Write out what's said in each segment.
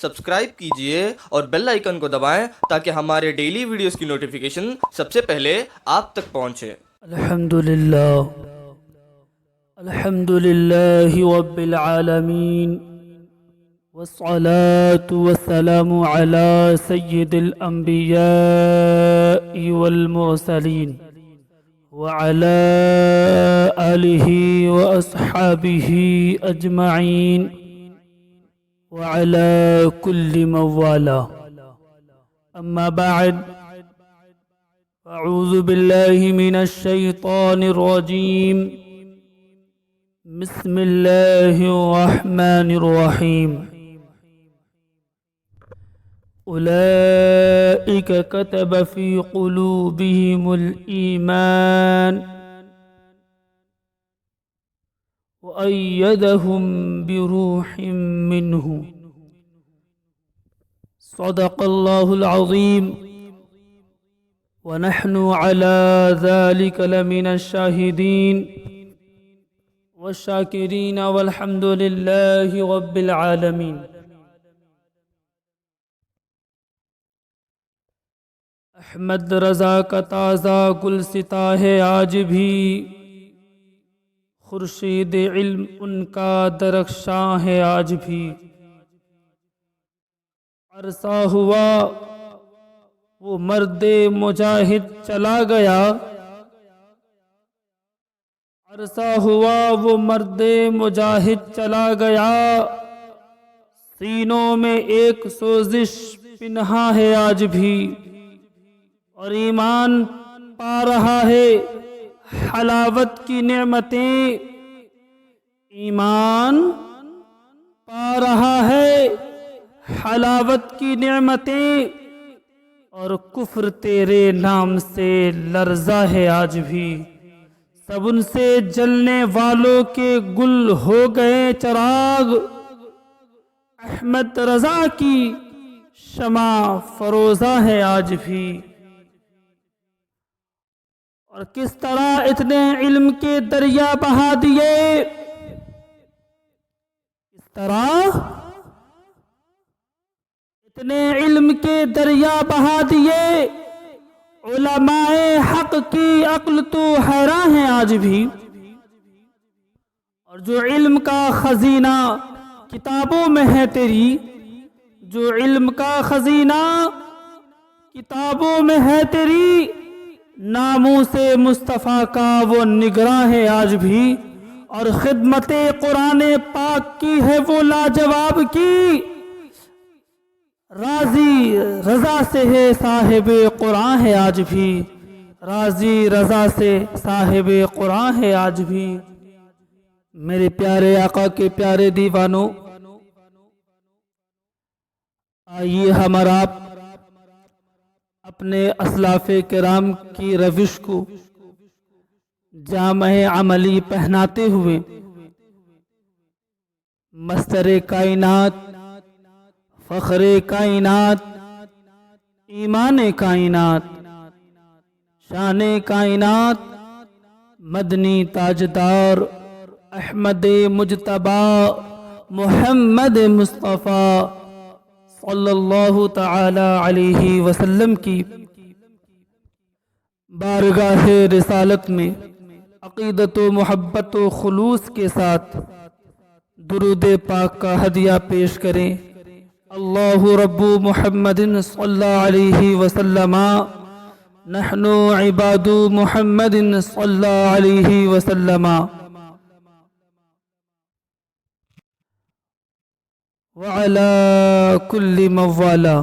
Subscribe کیجئے اور bell icon کو دبائیں تاکہ ہمارے ڈیلی ویڈیوز کی نوٹیفیکیشن سب سے پہلے آپ تک پہنچے۔ الحمد لله رب العالمين، والصلاة والسلام على سيد الأنبياء والمرسلين وعلى آله وأصحابه أجمعين وعلى كل من والاه. أما بعد، أعوذ بالله من الشيطان الرجيم. بسم الله الرحمن الرحيم. أولئك كتب في قلوبهم الإيمان وأيدهم بروح منه. صدق الله العظيم، ونحن على ذلك لمن الشاهدين والشاکرین والحمد للہ رب العالمین. احمد رضا کا تازہ گلستہ ہے آج بھی، خورشید علم ان کا درخشاں ہے آج بھی. عرصہ ہوا وہ مرد مجاہد چلا گیا، عرصہ ہوا وہ مرد مجاہد چلا گیا. سینوں میں ایک سوزش پنہاں ہے آج بھی، اور ایمان پا رہا ہے حلاوت کی نعمتیں. ایمان پا رہا ہے حلاوت کی نعمتیں، اور کفر تیرے نام سے لرزا ہے آج بھی. سب ان سے جلنے والوں کے گل ہو گئے چراغ، احمد رضا کی شمع فروزہ ہے آج بھی. اور کس طرح اتنے علم کے دریا بہا دیے، کس طرح اتنے علم کے دریا بہا دیے. علماء حق کی عقل تو حیران ہے آج بھی. اور جو علم کا خزینہ کتابوں میں ہے تیری، جو علم کا خزینہ کتابوں میں ہے تیری، ناموس مصطفیٰ کا وہ نگراں ہے آج بھی. اور خدمت قرآن پاک کی ہے وہ لاجواب کی، راضی رضا سے ہے صاحب قرآن ہے آج بھی. راضی رضا سے صاحب قرآن ہے آج بھی. میرے پیارے آقا کے پیارے دیوانوں، آئیے ہم اور آپ اپنے اسلاف کرام کی روش کو جامع عملی پہناتے ہوئے مستر کائنات، فخر کائنات، ایمان کائنات، شان کائنات، مدنی تاجدار احمد مجتبی محمد مصطفیٰ صلی اللہ تعالی علیہ وسلم کی بارگاہ رسالت میں عقیدت و محبت و خلوص کے ساتھ درود پاک کا ہدیہ پیش کریں. اللہ رب محمد صلی اللہ علیہ وسلم، نحن عباد محمد صلی اللہ علیہ وسلم. وعلی کل من والا.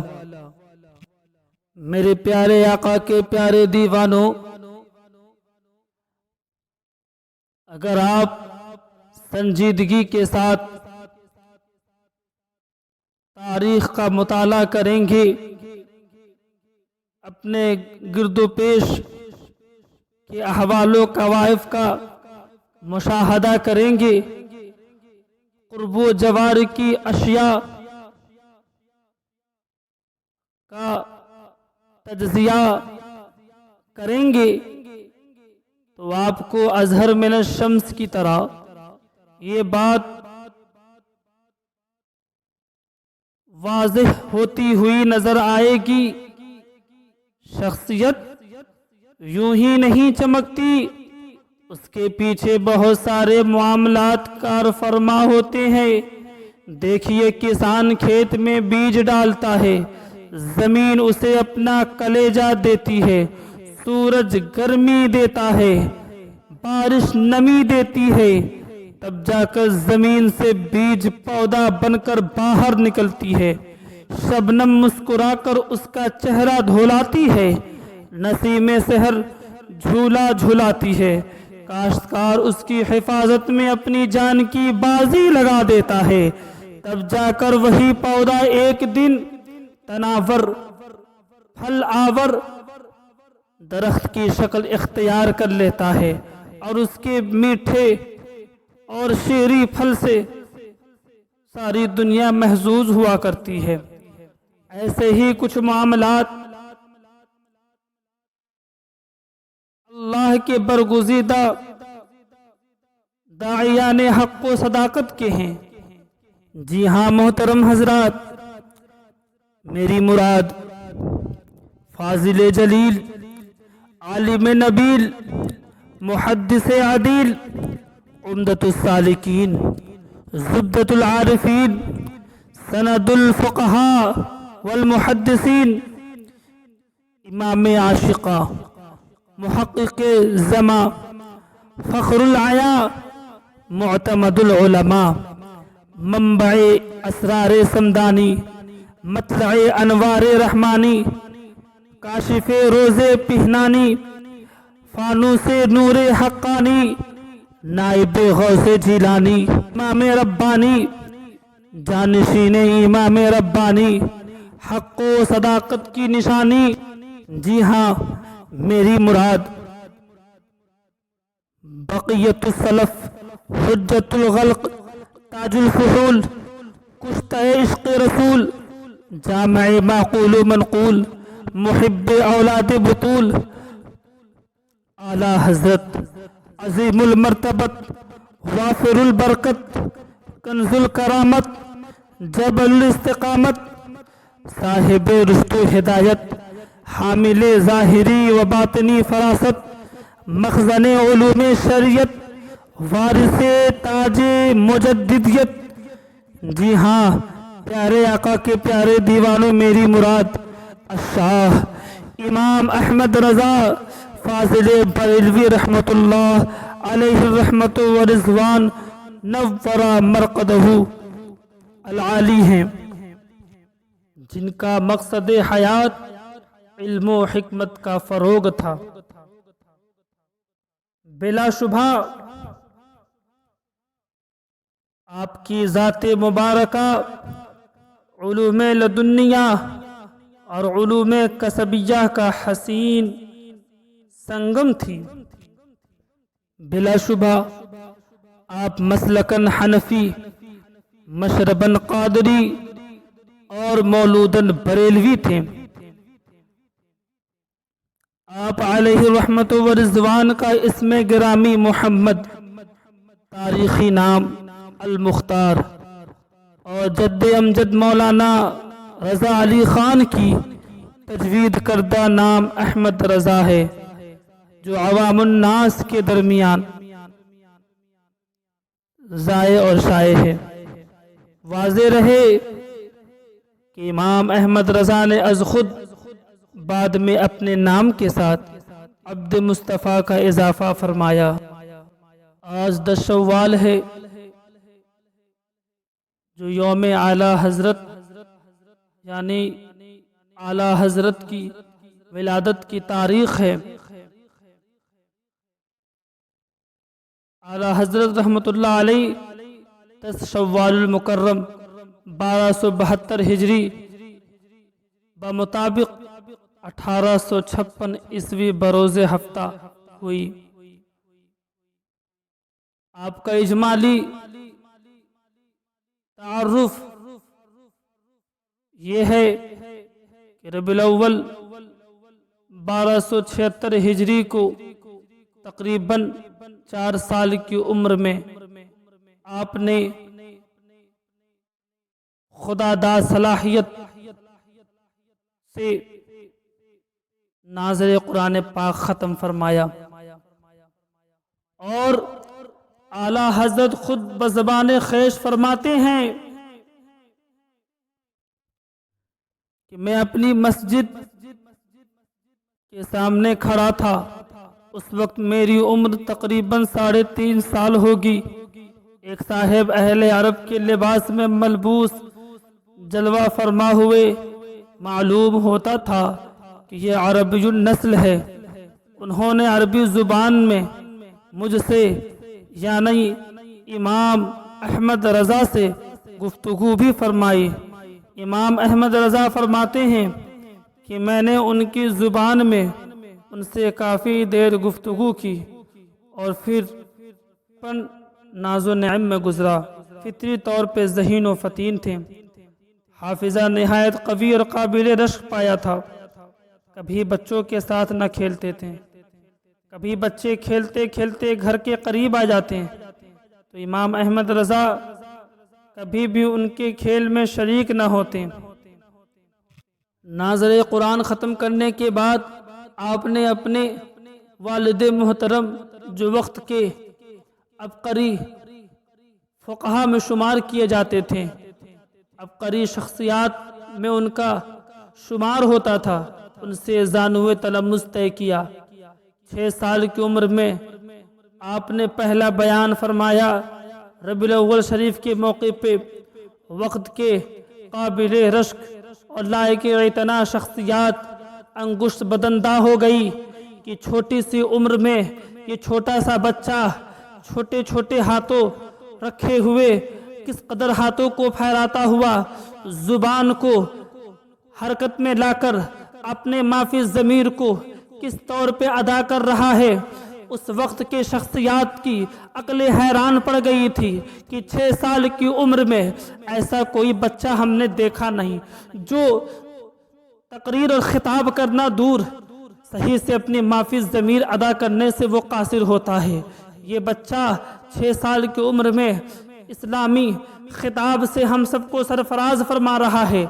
میرے پیارے آقا کے پیارے دیوانوں، اگر آپ سنجیدگی کے ساتھ تاریخ کا مطالعہ کریں گے، اپنے گرد و پیش کے احوال و کوائف کا مشاہدہ کریں گے، قرب و جوار کی اشیاء کا تجزیہ کریں گے تو آپ کو اظہر من الشمس کی طرح یہ بات واضح ہوتی ہوئی نظر آئے گی۔ شخصیت یوں ہی نہیں چمکتی، اس کے پیچھے بہت سارے معاملات کار فرما ہوتے ہیں۔ دیکھیے، کسان کھیت میں بیج ڈالتا ہے، زمین اسے اپنا کلیجہ دیتی ہے، سورج گرمی دیتا ہے، بارش نمی دیتی ہے، تب جا کر زمین سے بیج پودا بن کر باہر نکلتی ہے۔ شبنم مسکرا کر اس کا چہرہ دھولاتی ہے، نسیم سحر جھولا جھولاتی ہے، کاشتکار اس کی حفاظت میں اپنی جان کی بازی لگا دیتا ہے، تب جا کر وہی پودا ایک دن تناور، پھل آور درخت کی شکل اختیار کر لیتا ہے، اور اس کے میٹھے اور شیریں پھل سے ساری دنیا محظوظ ہوا کرتی ہے۔ ایسے ہی کچھ معاملات اللہ کے برگزیدہ داعیان حق و صداقت کے ہیں۔ جی ہاں محترم حضرات، میری مراد فاضل جلیل، عالم نبیل، محدث عدیل، عمدۃ السالکین، زبدۃ العارفین، سند الفقہاء والمحدثین، امام عاشقہ، محقق زماں، فخر العیاء، معتمد العلماء، منبع اسرار سمدانی، مطلع انوار رحمانی، کاشف روز پہنانی، فانوس نور حقانی، نائب غوث جیلانی، امام ربانی، جانشین امام ربانی، حق و صداقت کی نشانی۔ جی ہاں، میری مراد بقیت السلف، حجت الغلق، تاج الفحول، کشتہ عشق رسول، جامع معقول و منقول، محب اولاد بطول، اعلی حضرت عظیم المرتبت، وافر البرکت، کنز الکرامت، جبل الاستقامت، صاحب رشد و ہدایت، حامل ظاہری و باطنی فراست، مخزن علوم شریعت، وارث تاج مجددیت۔ جی ہاں، پیارے آقا کے پیارے دیوانوں، میری مراد الشاہ امام احمد رضا فاضل بریلوی رحمت اللہ علیہ الرحمت و رضوان نور مرقدہ العالی ہیں، جن کا مقصد حیات علم و حکمت کا فروغ تھا۔ بلا شبہ آپ کی ذات مبارکہ علوم لدنیہ اور علوم کسبیہ کا حسین سنگم تھی۔ بلا شبہ آپ مسلکن حنفی، مشربن قادری اور مولودن بریلوی تھے۔ آپ علیہ رحمت و رضوان کا اسم گرامی محمد، تاریخی نام المختار، اور جد امجد مولانا رضا علی خان کی تجوید کردہ نام احمد رضا ہے، جو عوام الناس کے درمیان ضائع اور شائع ہے۔ واضح رہے کہ امام احمد رضا نے از خود بعد میں اپنے نام کے ساتھ عبد مصطفیٰ کا اضافہ فرمایا۔ آج 10 شوال ہے، جو یوم اعلیٰ حضرت یعنی اعلیٰ حضرت کی ولادت کی تاریخ ہے۔ اعلیٰ حضرت رحمت اللہ علیہ 10 شوال المکرم 1272 ہجری بمطابق 1856 عیسوی بروز ہفتہ ہوئی۔ آپ کا اجمالی تعارف یہ ہے کہ ربیع الاول 1276 ہجری کو تقریباً 4 سال کی عمر میں آپ نے خدا دا صلاحیت سے ناظر قرآن پاک ختم فرمایا، اور اعلیٰ حضرت خود بزبان خویش فرماتے ہیں کہ میں اپنی مسجد کے سامنے کھڑا تھا، اس وقت میری عمر تقریباً 3.5 سال ہوگی۔ ایک صاحب اہل عرب کے لباس میں ملبوس جلوہ فرما ہوئے معلوم ہوتا تھا کہ یہ عربی النسل ہے۔ انہوں نے عربی زبان میں مجھ سے یعنی امام احمد رضا سے گفتگو بھی فرمائی۔ امام احمد رضا فرماتے ہیں کہ میں نے ان کی زبان میں ان سے کافی دیر گفتگو کی اور پھر پن ناز و نعم میں گزرا۔ فطری طور پہ ذہین و فطین تھے، حافظہ نہایت قوی اور قابل رشک پایا تھا۔ کبھی بچوں کے ساتھ نہ کھیلتے تھے، کبھی بچے کھیلتے کھیلتے گھر کے قریب آ جاتے ہیں تو امام احمد رضا کبھی بھی ان کے کھیل میں شریک نہ ہوتے۔ ناظر قرآن ختم کرنے کے بعد آپ نے اپنے والد محترم جو وقت کے عبقری فقہا میں شمار کیے جاتے تھے، عبقری شخصیات میں ان کا شمار ہوتا تھا، ان سے زانوِ تلمس طے کیا۔ 6 سال کی عمر میں آپ نے پہلا بیان فرمایا۔ ربیع الاول شریف کے موقع پہ وقت کے قابل رشک اور لائق اعتنا شخصیات انگشت بدندہ ہو گئی کہ چھوٹی سی عمر میں یہ چھوٹا سا بچہ چھوٹے چھوٹے ہاتھوں رکھے ہوئے کس قدر ہاتھوں کو پھیلاتا ہوا زبان کو حرکت میں لا کر اپنے مافی ضمیر کو کس طور پہ ادا کر رہا ہے۔ اس وقت کے شخصیات کی عقلیں حیران پڑ گئی تھی کہ 6 سال کی عمر میں ایسا کوئی بچہ ہم نے دیکھا نہیں جو تقریر اور خطاب کرنا دور صحیح سے اپنی مافی ضمیر ادا کرنے سے وہ قاصر ہوتا ہے۔ یہ بچہ 6 سال کی عمر میں اسلامی خطاب سے ہم سب کو سرفراز فرما رہا ہے۔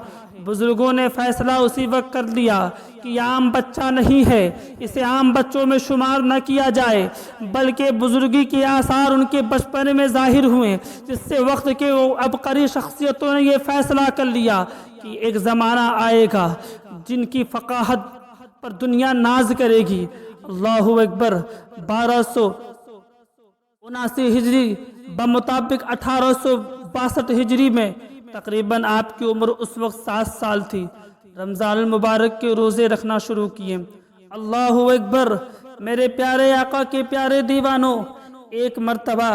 بزرگوں نے فیصلہ اسی وقت کر لیا کہ یہ عام بچہ نہیں ہے، اسے عام بچوں میں شمار نہ کیا جائے، بلکہ بزرگی کے آثار ان کے بچپن میں ظاہر ہوئے، جس سے وقت کے عبقری شخصیتوں نے یہ فیصلہ کر لیا کہ ایک زمانہ آئے گا جن کی فقاہت پر دنیا ناز کرے گی۔ اللہ اکبر۔ 1279 ہجری بمطابق 1862 ہجری میں تقریباً آپ کی عمر اس وقت 7 سال تھی۔ رمضان المبارک کے روزے رکھنا شروع کیے۔ اللہ اکبر۔ میرے پیارے آقا کے پیارے دیوانوں، ایک مرتبہ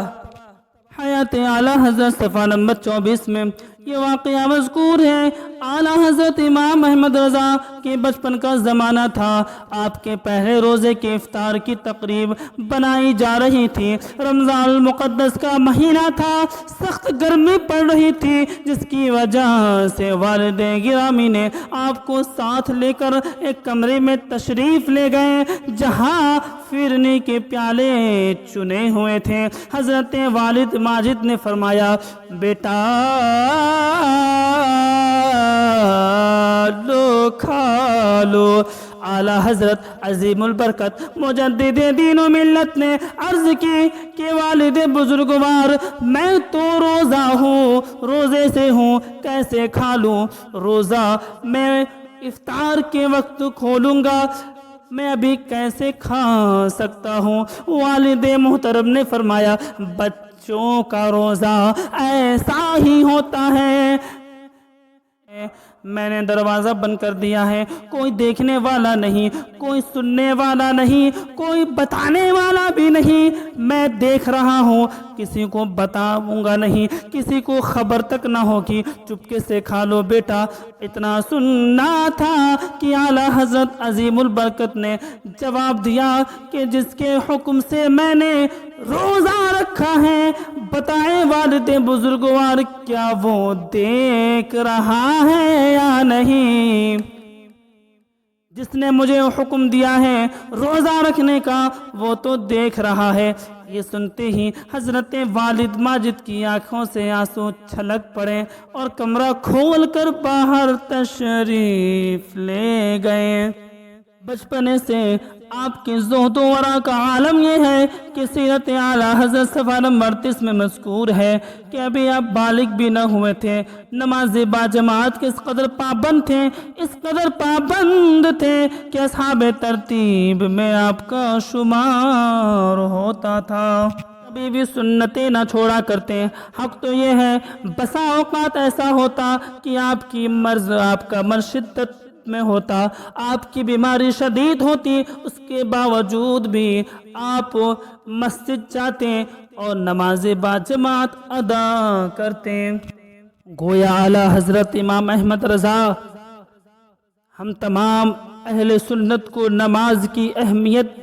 حیات اعلیٰ حضرت صفحہ نمبر 24 میں یہ واقعہ مذکور ہے۔ اعلیٰ حضرت امام احمد رضا کے بچپن کا زمانہ تھا۔ آپ کے پہلے روزے کے افطار کی تقریب بنائی جا رہی تھی۔ رمضان المقدس کا مہینہ تھا، سخت گرمی پڑ رہی تھی، جس کی وجہ سے والد گرامی نے آپ کو ساتھ لے کر ایک کمرے میں تشریف لے گئے جہاں فرنی کے پیالے چنے ہوئے تھے۔ حضرت والد ماجد نے فرمایا، بیٹا لو کھا لو۔ اعلیٰ حضرت عظیم البرکت مجدد دین و ملت نے عرض کی کہ والد بزرگوار، میں تو روزہ ہوں، روزے سے ہوں، کیسے کھا لوں؟ روزہ میں افطار کے وقت کھولوں گا، میں ابھی کیسے کھا سکتا ہوں؟ والد محترم نے فرمایا، بچوں کا روزہ ایسا ہی ہوتا ہے۔ میں نے دروازہ بند کر دیا ہے، کوئی دیکھنے والا نہیں، کوئی سننے والا نہیں، کوئی بتانے والا بھی نہیں، میں دیکھ رہا ہوں، کسی کو بتاؤں گا نہیں، کسی کو خبر تک نہ ہوگی، چپکے سے کھا لو بیٹا۔ اتنا سننا تھا کہ اعلیٰ حضرت عظیم البرکت نے جواب دیا کہ جس کے حکم سے میں نے روزہ رکھا ہے، بتائیں والد بزرگوار کیا وہ دیکھ رہا ہے یا نہیں؟ جس جس نے مجھے حکم دیا ہے روزہ رکھنے کا وہ تو دیکھ رہا ہے۔ یہ سنتے ہی حضرت والد ماجد کی آنکھوں سے آنسو چھلک پڑے اور کمرہ کھول کر باہر تشریف لے گئے۔ بچپنے سے آپ کے زہد و ورع کا عالم یہ ہے کہ سیرت اعلیٰ حضرت صفحہ نمبر 30 میں مذکور ہے کہ ابھی آپ بالغ بھی نہ ہوئے تھے، نماز باجماعت کے اس قدر پابند تھے، اس قدر پابند تھے کہ اصحاب ترتیب میں آپ کا شمار ہوتا تھا۔ کبھی بھی سنتیں نہ چھوڑا کرتے۔ حق تو یہ ہے بسا اوقات ایسا ہوتا کہ آپ کی مرض، آپ کا مرض شدت میں ہوتا، آپ کی بیماری شدید ہوتی، اس کے باوجود بھی آپ مسجد جاتے اور نماز باجماعت ادا کرتے۔ گویا اعلیٰ حضرت امام احمد رضا ہم تمام اہل سنت کو نماز کی اہمیت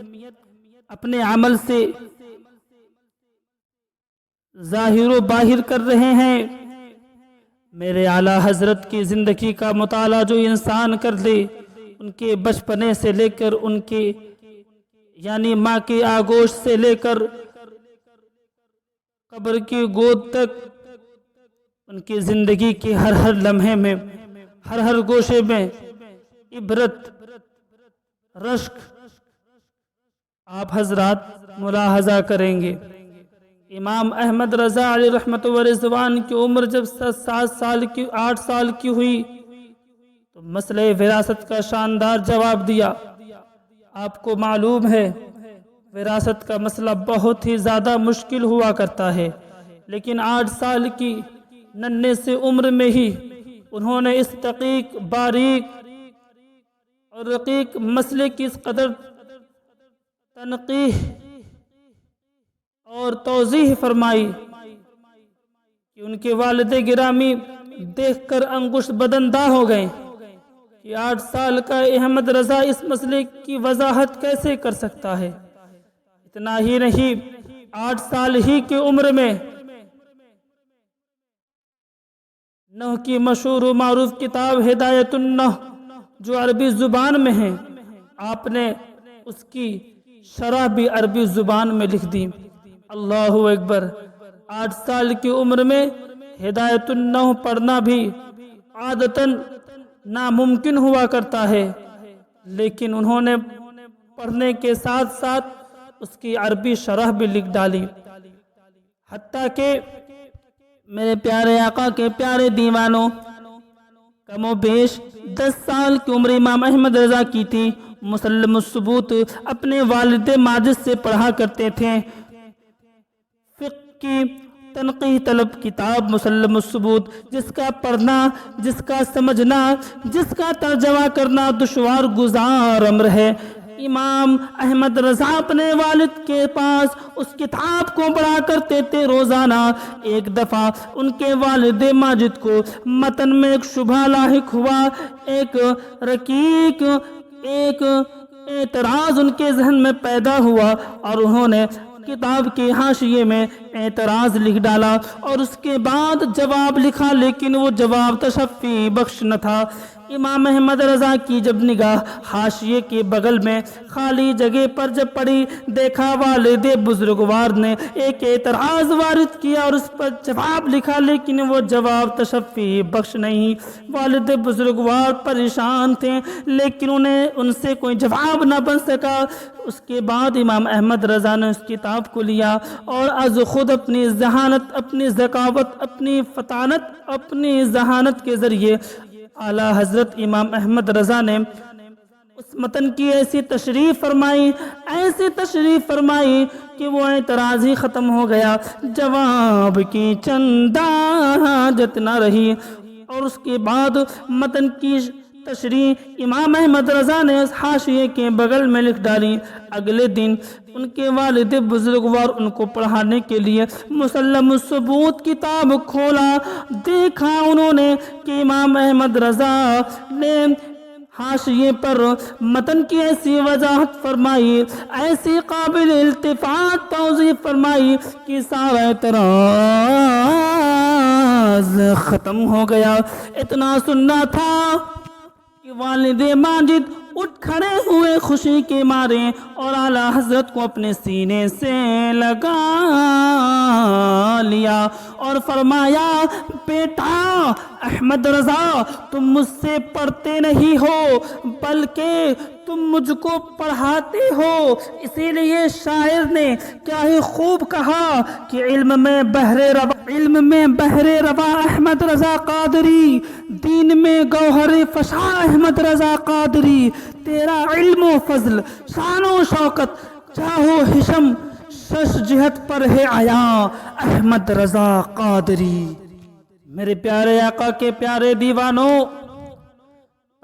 اپنے عمل سے ظاہر و باہر کر رہے ہیں۔ میرے اعلیٰ حضرت کی زندگی کا مطالعہ جو انسان کر لے، ان کے بچپنے سے لے کر ان کے یعنی ماں کے آغوش سے لے کر قبر کی گود تک، ان کی زندگی کے ہر ہر لمحے میں، ہر ہر گوشے میں عبرت، رشک آپ حضرات ملاحظہ کریں گے۔ امام احمد رضا علیہ رحمت و رضوان کی عمر جب 8 سال کی ہوئی تو مسئلہ وراثت کا شاندار جواب دیا۔ آپ کو معلوم ہے وراثت کا مسئلہ بہت ہی زیادہ مشکل ہوا کرتا ہے، لیکن 8 سال کی ننھے سے عمر میں ہی انہوں نے اس دقیق، باریک اور رقیق مسئلے کی اس قدر تنقیح اور توضیح فرمائی کہ ان کے والد گرامی دیکھ کر انگشت بدندہ ہو گئے کہ 8 سال کا احمد رضا اس مسئلے کی وضاحت کیسے کر سکتا ہے۔ اتنا ہی نہیں، 8 سال ہی کی عمر میں نحو کی مشہور و معروف کتاب ہدایت النحو جو عربی زبان میں ہے، آپ نے اس کی شرح بھی عربی زبان میں لکھ دی۔ اللہ اکبر! 8 سال کی عمر میں ہدایت النحو پڑھنا بھی عادتاً ناممکن ہوا کرتا ہے، لیکن انہوں نے پڑھنے کے ساتھ ساتھ اس کی عربی شرح بھی لکھ ڈالی، حتیٰ کہ میرے پیارے آقا کے پیارے دیوانوں، کم و بیش 10 سال کی عمر امام احمد رضا کی تھی۔ مسلم الثبوت اپنے والد ماجد سے پڑھا کرتے تھے۔ فقہ کی تنقیح طلب کتاب مسلم الثبوت، جس کا پڑھنا، جس کا سمجھنا، جس کا ترجمہ کرنا دشوار گزار امر ہے۔ امام احمد رضا اپنے والد کے پاس اس کتاب کو پڑھا کرتے تھے روزانہ۔ ایک دفعہ ان کے والد ماجد کو متن میں ایک شبہ لاحق ہوا، ایک رقیق، ایک اعتراض ان کے ذہن میں پیدا ہوا اور انہوں نے کتاب کے حاشیے میں اعتراض لکھ ڈالا اور اس کے بعد جواب لکھا، لیکن وہ جواب تشفی بخش نہ تھا۔ امام احمد رضا کی جب نگاہ حاشیے کے بغل میں خالی جگہ پر جب پڑی، دیکھا والد بزرگوار نے ایک اعتراض وارد کیا اور اس پر جواب لکھا، لیکن وہ جواب تشفی بخش نہیں۔ والد بزرگوار پریشان تھے، لیکن انہیں ان سے کوئی جواب نہ بن سکا۔ اس کے بعد امام احمد رضا نے اس کتاب کو لیا اور از خود اپنی ذہانت، اپنی ذکاوت، اپنی فطانت، اپنی ذہانت کے ذریعے اعلیٰ حضرت امام احمد رضا نے اس متن کی ایسی تشریح فرمائی کہ وہ اعتراض ہی ختم ہو گیا، جواب کی چندہ حاجت نہ رہی۔ اور اس کے بعد متن کی تشریح امام احمد رضا نے اس حاشیے کے بغل میں لکھ ڈالی۔ اگلے دن ان کے والد بزرگوار ان کو پڑھانے کے لیے مسلم الثبوت کتاب کھولا، دیکھا انہوں نے کہ امام احمد رضا نے حاشیے پر متن کی ایسی وضاحت فرمائی، ایسی قابل التفات توضیح فرمائی کہ سارا اعتراض ختم ہو گیا۔ اتنا سننا تھا کہ والد ماجد اٹھ کھڑے ہوئے خوشی کے مارے اور اعلیٰ حضرت کو اپنے سینے سے لگا لیا اور فرمایا بیٹا احمد رضا تم مجھ سے پڑھتے نہیں ہو بلکہ تم مجھ کو پڑھاتے ہو، اسی لیے شاعر نے کیا ہی خوب کہا کہ علم میں بحر روا احمد رضا قادری، دین میں گوہر فشاں احمد رضا قادری، تیرا علم و فضل شان و شوکت جاہ و حشم شش جہت پر ہے عیا احمد رضا قادری۔ میرے پیارے آقا کے پیارے دیوانوں،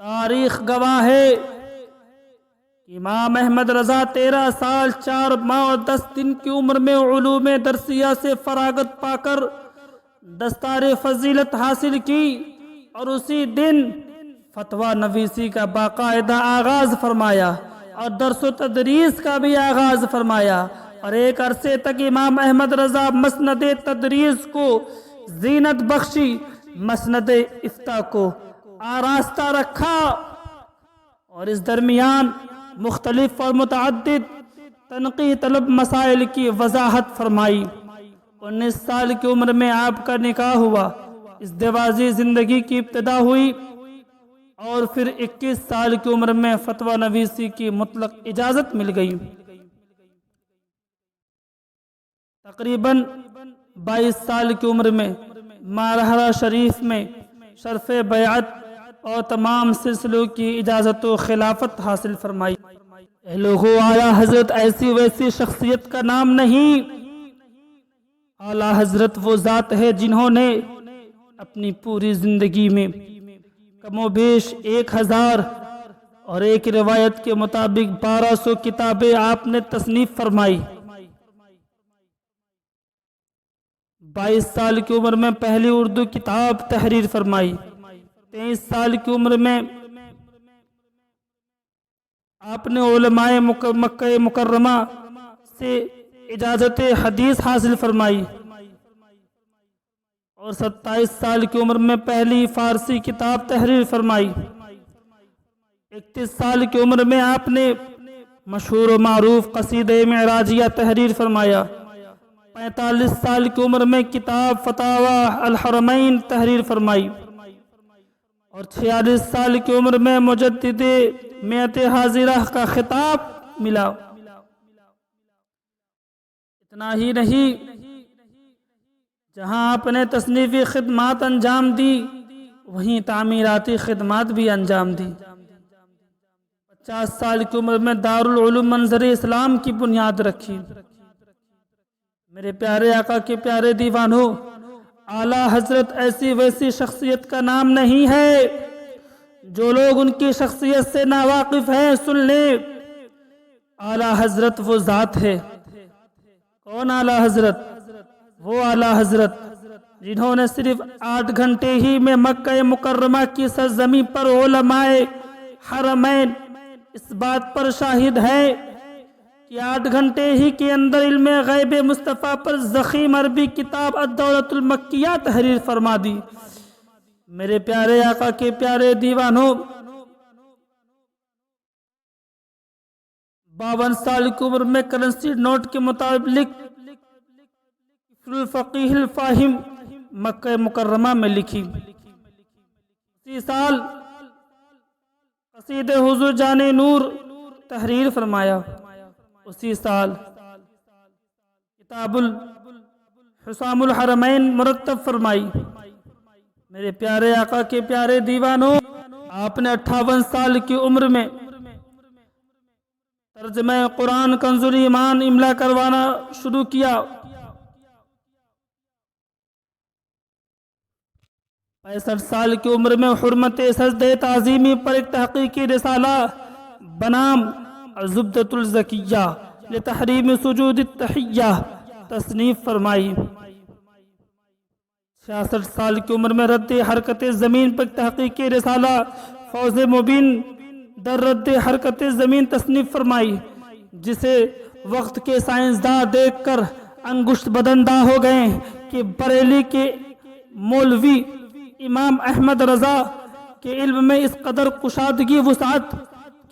تاریخ گواہ ہے امام احمد رضا 13 سال 4 ماہ اور 10 دن کی عمر میں علوم درسیہ سے فراغت پا کر دستار فضیلت حاصل کی اور اسی دن فتویٰ نویسی کا باقاعدہ آغاز فرمایا اور درس و تدریس کا بھی آغاز فرمایا، اور ایک عرصے تک امام احمد رضا مسند تدریس کو زینت بخشی، مسند افتاء کو آراستہ رکھا، اور اس درمیان مختلف اور متعدد تنقیح طلب مسائل کی وضاحت فرمائی۔ 19 سال کی عمر میں آپ کا نکاح ہوا، ازدواجی زندگی کی ابتدا ہوئی، اور پھر 21 سال کی عمر میں فتویٰ نویسی کی مطلق اجازت مل گئی۔ تقریباً 22 سال کی عمر میں مارحرہ شریف میں شرف بیعت اور تمام سلسلوں کی اجازت و خلافت حاصل فرمائی۔ اے لوگوں، اعلیٰ حضرت ایسی ویسی شخصیت کا نام نہیں، اعلیٰ حضرت وہ ذات ہے جنہوں نے اپنی پوری زندگی میں کم و بیش 1000 اور ایک روایت کے مطابق 1200 کتابیں آپ نے تصنیف فرمائی۔ 22 سال کی عمر میں پہلی اردو کتاب تحریر فرمائی۔ 23 سال کی عمر میں آپ نے علماء مکہ مکرمہ سے اجازت حدیث حاصل فرمائی، اور 27 سال کی عمر میں پہلی فارسی کتاب تحریر فرمائی۔ 31 سال کی عمر میں آپ نے مشہور و معروف قصیدہ معراجیہ تحریر فرمایا۔ 45 سال کی عمر میں کتاب فتاوی الحرمین تحریر فرمائی، اور 46 سال کی عمر میں مجدد میت حاضرہ کا خطاب ملا۔ اتنا ہی نہیں، جہاں آپ نے تصنیفی خدمات انجام دی وہیں تعمیراتی خدمات بھی انجام دی۔ 50 سال کی عمر میں دارالعلوم منظر اسلام کی بنیاد رکھی۔ میرے پیارے آقا کے پیارے دیوانوں، اعلیٰ حضرت ایسی ویسی شخصیت کا نام نہیں ہے۔ جو لوگ ان کی شخصیت سے ناواقف ہیں سن لیں، اعلیٰ حضرت وہ ذات ہے۔ کون اعلیٰ حضرت؟ وہ اعلیٰ حضرت جنہوں نے صرف 8 گھنٹے ہی میں مکہ مکرمہ کی سرزمین پر علماء حرمین اس بات پر شاہد ہے کہ 8 گھنٹے ہی کے اندر علم غیب مصطفیٰ پر ضخیم عربی کتاب الدولۃ المکیہ تحریر فرما دی۔ میرے پیارے آقا کے پیارے دیوانوں، 52 سال کی عمر میں کرنسی نوٹ کے مطابق الفقیہ الفاہم مکہ مکرمہ میں لکھی۔ اسی سال قصیدہ حضور جان نور تحریر فرمایا۔ اسی سال کتاب الحسام الحرمین مرتب فرمائی۔ میرے پیارے آقا کے پیارے دیوانوں، آپ نے 58 سال کی عمر میں ترجمہ قرآن کنز الایمان املا کروانا شروع کیا۔ 65 سال کی عمر میں حرمت سجدہ تعظیمی پر ایک تحقیقی رسالہ بنام الزبدۃ الزکیہ لتحریم سجود التحیہ تصنیف فرمائی۔ 66 سال کی عمر میں رد حرکت زمین پر تحقیقی رسالہ فوز مبین در رد حرکت زمین تصنیف فرمائی، جسے وقت کے سائنسداں دیکھ کر انگشت بدندہ ہو گئے کہ بریلی کے مولوی امام احمد رضا کے علم میں اس قدر کشادگی وسعت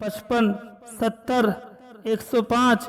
55, 70, 105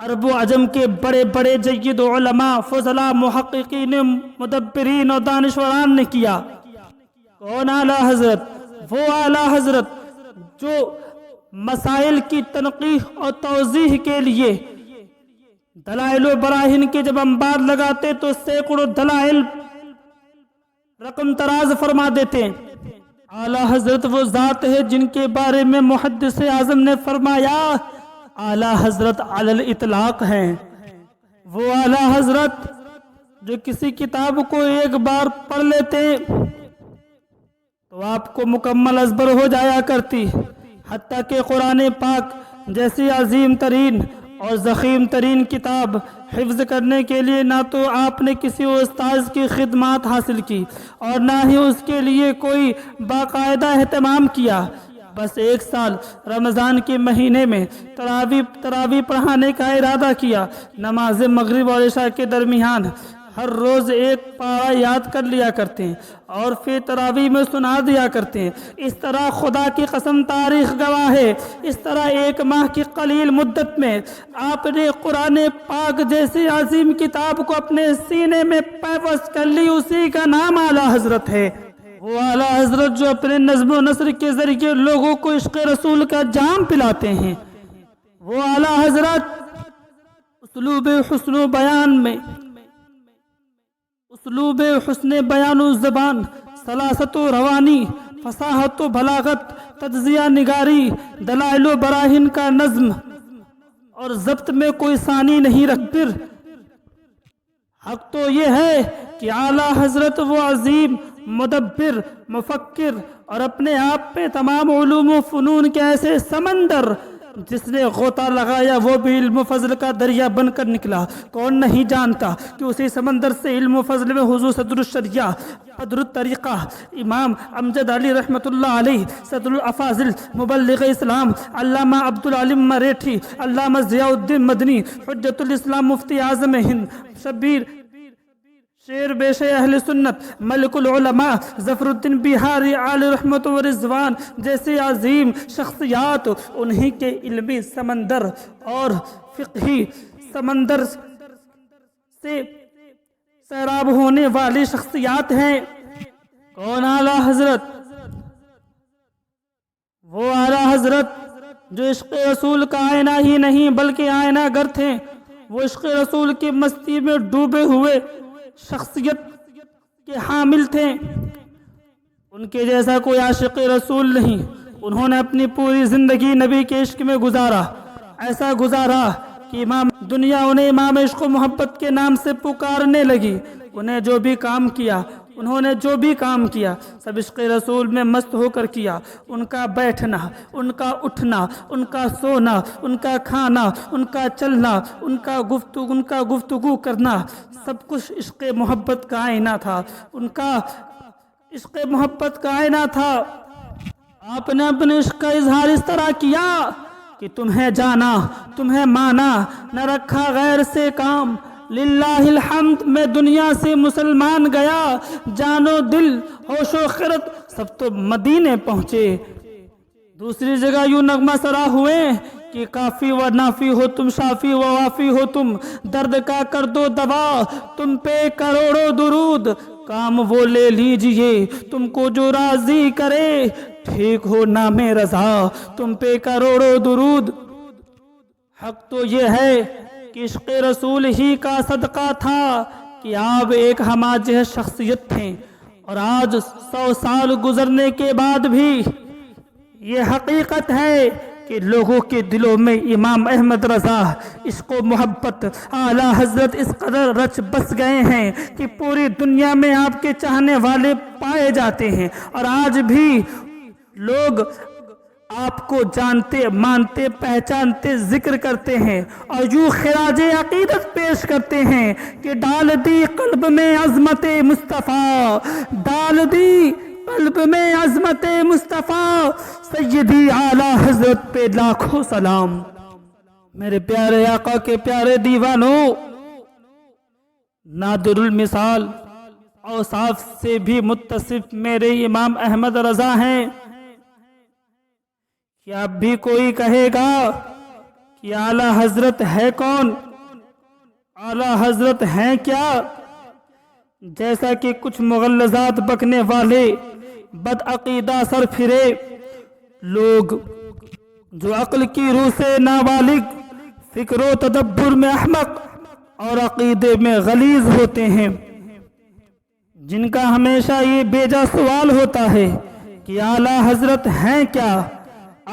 عرب و عجم کے بڑے بڑے جید علماء، فضلاء، محققین، مدبرین اور دانشوران نے کیا۔ کون؟ اعلیٰ حضرت، وہ اعلیٰ حضرت جو مسائل کی تنقیح اور توضیح کے لیے دلائل و براہین کے جب انبار لگاتے تو سینکڑوں دلائل رقم تراز فرما دیتے ہیں۔ اعلیٰ حضرت وہ ذات ہے جن کے بارے میں محدث اعظم نے فرمایا اعلیٰ حضرت علی الاطلاق ہیں۔ وہ اعلیٰ حضرت جو کسی کتاب کو ایک بار پڑھ لیتے تو آپ کو مکمل ازبر ہو جایا کرتی، حتیٰ کہ قرآن پاک جیسی عظیم ترین اور ضخیم ترین کتاب حفظ کرنے کے لیے نہ تو آپ نے کسی استاذ کی خدمات حاصل کی اور نہ ہی اس کے لیے کوئی باقاعدہ اہتمام کیا۔ بس ایک سال رمضان کے مہینے میں تراویح پڑھانے کا ارادہ کیا۔ نماز مغرب اور عشاء کے درمیان ہر روز ایک پارہ یاد کر لیا کرتے ہیں اور پھر تراویح میں سنا دیا کرتے ہیں۔ اس طرح خدا کی قسم تاریخ گواہ ہے، اس طرح ایک ماہ کی قلیل مدت میں آپ نے قرآن پاک جیسی عظیم کتاب کو اپنے سینے میں پیوست کر لی۔ اسی کا نام اعلیٰ حضرت ہے۔ وہ اعلیٰ حضرت جو اپنے نظم و نثر کے ذریعے لوگوں کو عشق رسول کا جام پلاتے ہیں۔ وہ اعلیٰ حضرت اسلوب حسن و بیان میں، اسلوب حسن بیان و زبان، سلاست و روانی، فصاحت و بلاغت، تجزیہ نگاری، دلائل و براہین کا نظم اور ضبط میں کوئی ثانی نہیں رکھتے۔ حق تو یہ ہے کہ اعلیٰ حضرت وہ عظیم مدبر، مفکر اور اپنے آپ پہ تمام علوم و فنون کے ایسے سمندر جس نے غوطہ لگایا وہ بھی علم و فضل کا دریا بن کر نکلا۔ کون نہیں جانتا کہ اسی سمندر سے علم و فضل میں حضور صدر الشریعہ، بدر الطریقہ، امام امجد علی رحمۃ اللہ علیہ، صدر الافاضل، مبلغ اسلام، علامہ عبدالعلیم مریٹھی، علامہ ضیاء الدین مدنی، حجت الاسلام، مفتی اعظم ہند، شبیر شیر بیش اہل سنت، ملک العلماء، ظفر الدین بہاری علی رحمت و رضوان جیسے عظیم شخصیات، انہی کے علمی سمندر اور فقہی سمندر سے سیراب ہونے والی شخصیات ہیں۔ کون؟ اعلیٰ حضرت، وہ اعلیٰ حضرت جو عشق رسول کا آئینہ ہی نہیں بلکہ آئینہ گر تھے۔ وہ عشق رسول کی مستی میں ڈوبے ہوئے شخصیت کے حامل تھے۔ ان کے جیسا کوئی عاشق رسول نہیں۔ انہوں نے اپنی پوری زندگی نبی کے عشق میں گزارا، ایسا گزارا کہ دنیا انہیں امام عشق و محبت کے نام سے پکارنے لگی۔ انہیں جو بھی کام کیا، انہوں نے جو بھی کام کیا سب عشق رسول میں مست ہو کر کیا۔ ان کا بیٹھنا، ان کا اٹھنا، ان کا سونا، ان کا کھانا، ان کا چلنا، ان کا گفتگو کرنا سب کچھ عشق محبت کا آئینہ تھا۔ ان کا عشق محبت کا آئینہ تھا۔ آپ نے اپنے عشق کا اظہار اس طرح کیا کہ تمہیں جانا، تمہیں مانا، نہ رکھا غیر سے کام۔ للہ الحمد، میں دنیا سے مسلمان گیا، جان و دل، ہوش و خرد سب تو مدینے پہنچے۔ دوسری جگہ یوں نغمہ سرا ہوئے کہ کافی و نافی ہو تم، شافی و وافی ہو تم، درد کا کر دو دوا، تم پہ کروڑوں درود، کام وہ لے لیجئے تم کو جو راضی کرے، ٹھیک ہو نام رضا تم پہ کروڑوں درود۔ حق تو یہ ہے کہ عشق رسول ہی کا صدقہ تھا کہ آپ ایک ہماجہ شخصیت تھے، اور آج 100 سال گزرنے کے بعد بھی یہ حقیقت ہے کہ لوگوں کے دلوں میں امام احمد رضا، عشق و محبت، اعلیٰ حضرت اس قدر رچ بس گئے ہیں کہ پوری دنیا میں آپ کے چاہنے والے پائے جاتے ہیں، اور آج بھی لوگ آپ کو جانتے، مانتے، پہچانتے، ذکر کرتے ہیں اور یوں خراج عقیدت پیش کرتے ہیں کہ ڈال دی قلب میں عظمت مصطفیٰ، ڈال دی قلب میں عظمت مصطفیٰ، سیدی اعلیٰ حضرت پہ لاکھوں سلام۔ میرے پیارے آقا کے پیارے دیوانوں، نادر المثال اوصاف سے بھی متصف میرے امام احمد رضا ہیں۔ کہ اب بھی کوئی کہے گا کہ اعلیٰ حضرت ہے کون، اعلیٰ حضرت ہیں کیا؟ جیسا کہ کچھ مغلظات بکنے والے بدعقیدہ سر پھرے لوگ جو عقل کی روح سے نابالغ، فکر و تدبر میں احمق اور عقیدے میں غلیظ ہوتے ہیں، جن کا ہمیشہ یہ بیجا سوال ہوتا ہے کہ اعلیٰ حضرت ہیں کیا،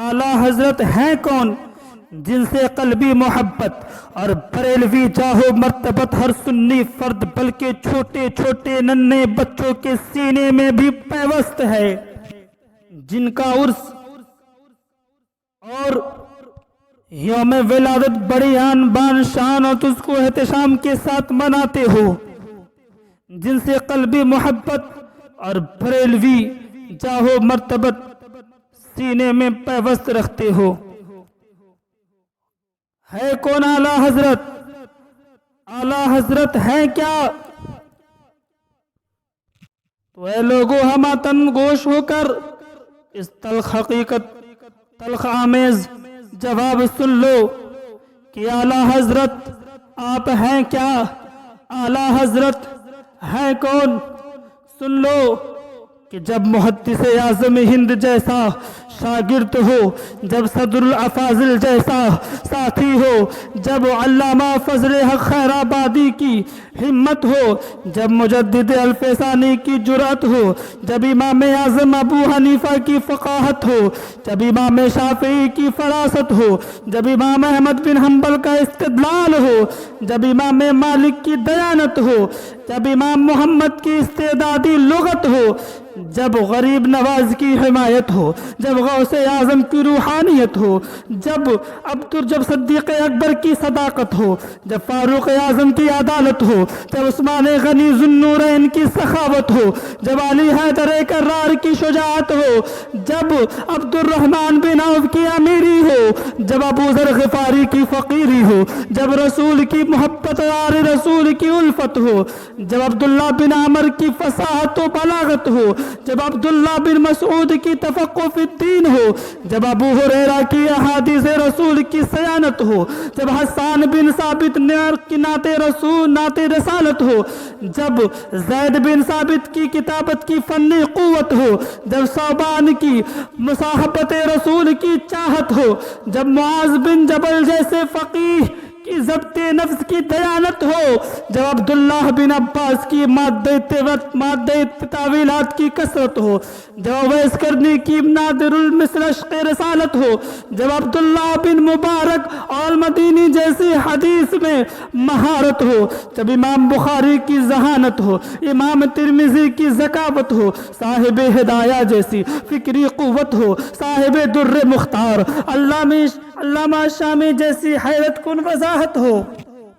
اعلیٰ حضرت ہیں کون، جن سے قلبی محبت اور بریلوی جاہو مرتبت ہر سنی فرد بلکہ چھوٹے چھوٹے ننھے بچوں کے سینے میں بھی پیوست ہے، جن کا عرس اور یوم ولادت بڑی آن بان شان اور تجھ کو احتشام کے ساتھ مناتے ہو، جن سے قلبی محبت اور بریلوی جاہو مرتبت سینے میں پیوست رکھتے ہو۔ ہے کون اعلیٰ حضرت؟ اعلیٰ حضرت ہے کیا؟ تو اے لوگو ہماتن گوش ہو کر اس تلخ حقیقت، تلخ آمیز جواب سن لو کہ اعلیٰ حضرت آپ ہیں کیا، اعلیٰ حضرت ہیں کون؟ سن لو کہ جب محدث اعظم ہند جیسا شاگرد ہو، جب صدر الافاضل جیسا ساتھی ہو، جب علامہ فضل حق خیر آبادی کی ہمت ہو، جب مجدد الفسانی کی جرأت ہو، جب امام اعظم ابو حنیفہ کی فقاہت ہو، جب امام شافعی کی فراست ہو، جب امام احمد بن حنبل کا استدلال ہو، جب امام مالک کی دیانت ہو، جب امام محمد کی استعدادی لغت ہو، جب غریب نواز کی حمایت ہو، جب غوث اعظم کی روحانیت ہو، جب صدیق اکبر کی صداقت ہو، جب فاروق اعظم کی عدالت ہو، جب عثمان غنی ذو النورین کی سخاوت ہو، جب علی حیدر کرار کی شجاعت ہو، جب عبد الرحمن بن عوف کی امیری ہو، جب ابو ذر غفاری کی فقیری ہو، جب رسول کی محبت اور رسول کی الفت ہو، جب عبداللہ بن عمر کی فصاحت و بلاغت ہو، جب عبداللہ بن مسعود کی تفقہ فی الدین ہو، جب ابو ہریرہ کی احادیث رسول کی سیانت ہو، جب حسان بن ثابت کی نعت رسالت ہو، جب زید بن ثابت کی کتابت کی فنی قوت ہو، جب صوبان کی مصاحبت رسول کی چاہت ہو، جب معاذ بن جبل جیسے فقیہ کی ضبط نفس کی دیانت ہو، جب عبداللہ بن عباس کی مادہ تعویلات کی کثرت ہو، جب اویس کرنی کی نادر المثل رسالت ہو، جب عبداللہ بن مبارک اور مدینی جیسی حدیث میں مہارت ہو، جب امام بخاری کی ذہانت ہو، امام ترمذی کی ذکاوت ہو، صاحب ہدایہ جیسی فکری قوت ہو، صاحب در مختار علامہ شامی جیسی حیرت کن وضاحت ہو،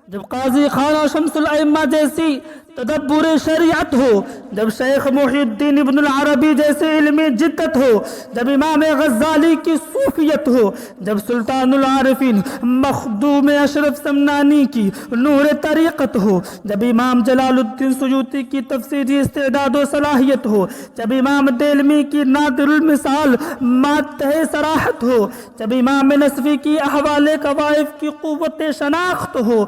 جب قاضی خانہ شمس الائمہ جیسی تدبر شریعت ہو، جب شیخ محی الدین ابن العربی جیسے علم جدت ہو، جب امام غزالی کی صوفیت ہو، جب سلطان العارفین مخدوم اشرف سمنانی کی نور طریقت ہو، جب امام جلال الدین سیوطی کی تفسیری استعداد و صلاحیت ہو، جب امام دیلمی کی نادر المثال مادہ صراحت ہو، جب امام نصفی کی احوال قوائف کی قوت شناخت ہو،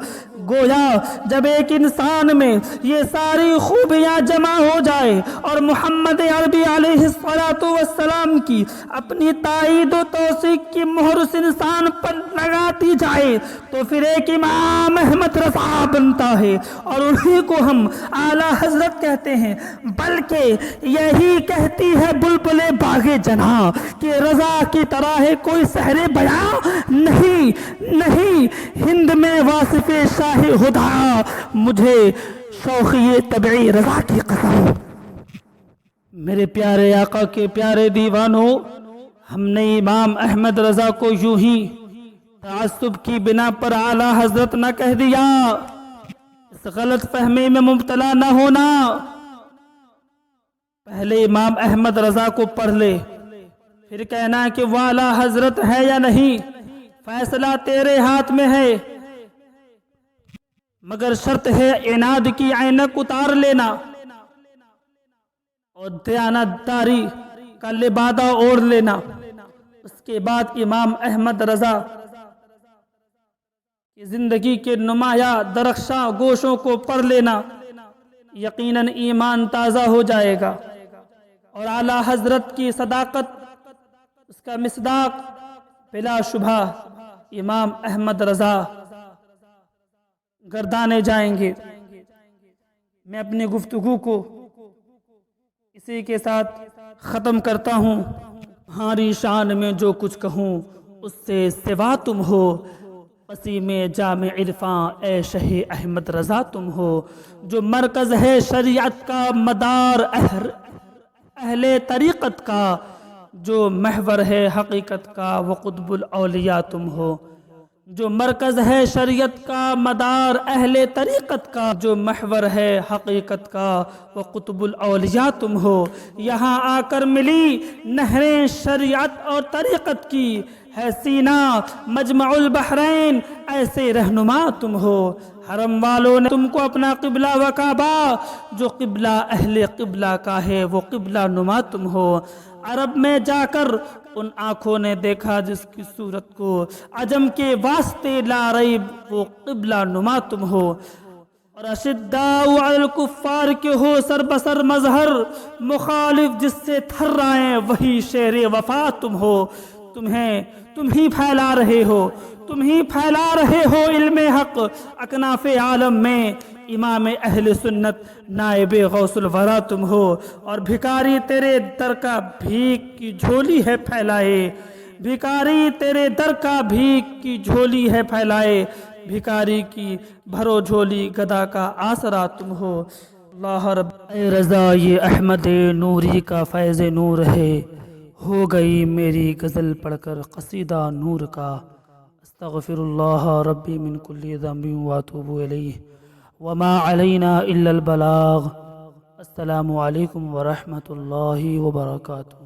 گویا جب ایک انسان میں یہ ساری خوبیاں جمع ہو جائے اور محمد عربی علیہ السلام کی اپنی تائید و توثیق کی مہر اس انسان پر لگا دی جائے تو پھر ایک امام احمد رضا بنتا ہے، اور انہی کو ہم اعلیٰ حضرت کہتے ہیں۔ بلکہ یہی کہتی ہے بلبل باغ جناں کہ رضا کی طرح ہے کوئی سحر بیاں نہیں، ہند میں واصف شاہ ہدا، مجھے شوخی طبعی رضا کی قسم۔ میرے پیارے آقا کے پیارے دیوانوں، ہم نے امام احمد رضا کو یوں ہی تعصب کی بنا پر اعلیٰ حضرت نہ کہہ دیا، اس غلط فہمی میں مبتلا نہ ہونا۔ پہلے امام احمد رضا کو پڑھ لے، پھر کہنا کہ وہ اعلیٰ حضرت ہے یا نہیں، فیصلہ تیرے ہاتھ میں ہے، مگر شرط ہے عناد کی عینک اتار لینا اور دیانتداری کا لبادہ اوڑھ لینا۔ اس کے بعد امام احمد رضا کہ زندگی کے نمایاں درخشاں گوشوں کو پڑھ لینا، یقیناً ایمان تازہ ہو جائے گا، اور اعلیٰ حضرت کی صداقت، اس کا مصداق بلا شبہ امام احمد رضا گردانے جائیں گے۔ میں اپنی گفتگو کو اسی کے ساتھ ختم کرتا ہوں۔ ہماری شان میں جو کچھ کہوں اس سے سوا تم ہو، وسیم جامع عرفاں اے شہ احمد رضا تم ہو، جو مرکز ہے شریعت کا، مدار اہل طریقت کا، جو محور ہے حقیقت کا، وہ قطب الاولیاء تم ہو، جو مرکز ہے شریعت کا، مدار اہل طریقت کا، جو محور ہے حقیقت کا، وہ قطب الاولیاء تم ہو۔ یہاں آ کر ملی نہریں شریعت اور طریقت کی، ہے سینہ مجمع البحرین، ایسے رہنما تم ہو۔ حرم والوں نے تم کو اپنا قبلہ و کعبہ، جو قبلہ اہل قبلہ کا ہے وہ قبلہ نما تم ہو۔ عرب میں جا کر ان آنکھوں نے دیکھا جس کی صورت کو، عجم کے واسطے لا ریب وہ قبلہ نما تم ہو۔ اور اشداء علی الکفار کے ہو سر بسر مظہر، مخالف جس سے تھرائیں وہی شیر وفا تم ہو۔ تم ہی پھیلا رہے ہو، تم ہی پھیلا رہے ہو علم حق اکناف عالم میں، امام اہل سنت نائب غوث الورا تم ہو۔ اور بھکاری تیرے در کا بھیک کی جھولی ہے پھیلائے، بھکاری تیرے در کا بھیک کی جھولی ہے پھیلائے، بھکاری کی بھرو جھولی گدا کا آسرا تم ہو۔ اللہ رب اے رضا یہ احمد نوری کا فیض نور ہے، ہو گئی میری غزل پڑھ کر قصیدہ نور کا۔ استغفر اللہ ربی من کل ذنب واتوب الیہ وما علینا الا البلاغ۔ السلام علیکم ورحمۃ اللہ وبرکاتہ۔